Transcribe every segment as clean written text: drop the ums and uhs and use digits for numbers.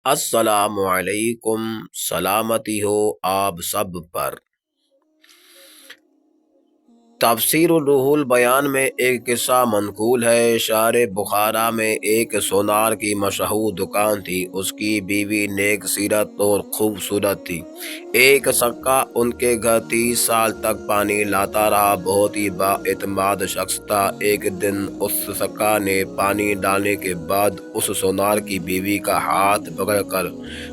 السلام علیکم، سلامتی ہو آپ سب پر۔ تفسیر الروح البیان میں ایک قصہ منقول ہے۔ شہر بخارا میں ایک سونار کی مشہور دکان تھی۔ اس کی بیوی نیک سیرت اور خوبصورت تھی۔ ایک سکا ان کے گھر 30 سال تک پانی لاتا رہا، بہت ہی با اعتماد شخص تھا۔ ایک دن اس سکا نے پانی ڈالنے کے بعد اس سونار کی بیوی کا ہاتھ پکڑ کر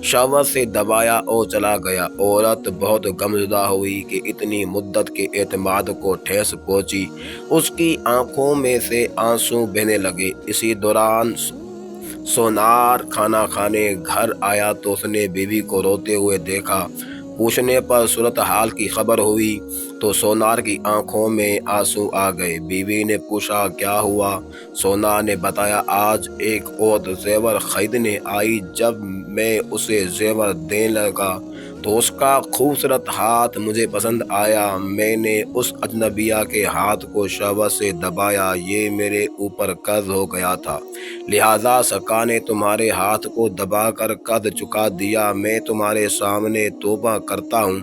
شوہر سے دبایا اور چلا گیا۔ عورت بہت غمزدہ ہوئی کہ اتنی مدت کے اعتماد کو ٹھیس پہنچی۔ اس کی آنکھوں میں سے آنسو بہنے لگے۔ اسی دوران سونار کھانا کھانے گھر آیا تو اس نے بیوی کو روتے ہوئے دیکھا۔ پوچھنے پر صورتحال کی خبر ہوئی تو سونار کی آنکھوں میں آنسو آ گئے۔ بیوی نے پوچھا کیا ہوا؟ سونار نے بتایا آج ایک عورت زیور خریدنے آئی۔ جب میں اسے زیور دینے لگا تو اس کا خوبصورت ہاتھ مجھے پسند آیا۔ میں نے اس اجنبیہ کے ہاتھ کو شوہر سے دبایا۔ یہ میرے اوپر قرض ہو گیا تھا، لہٰذا سکا نے تمہارے ہاتھ کو دبا کر قرض چکا دیا۔ میں تمہارے سامنے توبہ کرتا ہوں،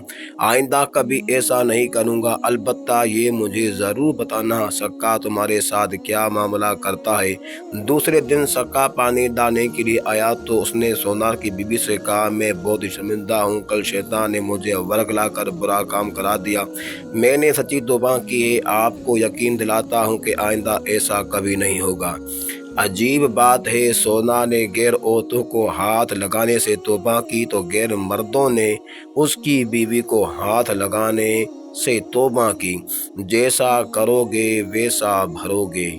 آئندہ کبھی ایسا نہیں کروں گا۔ البتہ یہ مجھے ضرور بتانا سکا تمہارے ساتھ کیا معاملہ کرتا ہے۔ دوسرے دن سکا پانی ڈالنے کے لیے آیا تو اس نے سونار کی بیوی سے کہا میں بہت شرمندہ ہوں، کل شیطان نے مجھے ورگلا کر برا کام کرا دیا۔ میں نے سچی توبہ کی ہے، آپ کو یقین دلاتا ہوں کہ آئندہ ایسا کبھی نہیں ہوگا۔ عجیب بات ہے، سونار نے غیر عورتوں کو ہاتھ لگانے سے توبہ کی تو غیر مردوں نے اس کی بیوی کو ہاتھ لگانے سے توبہ کی۔ جیسا کرو گے ویسا بھرو گے۔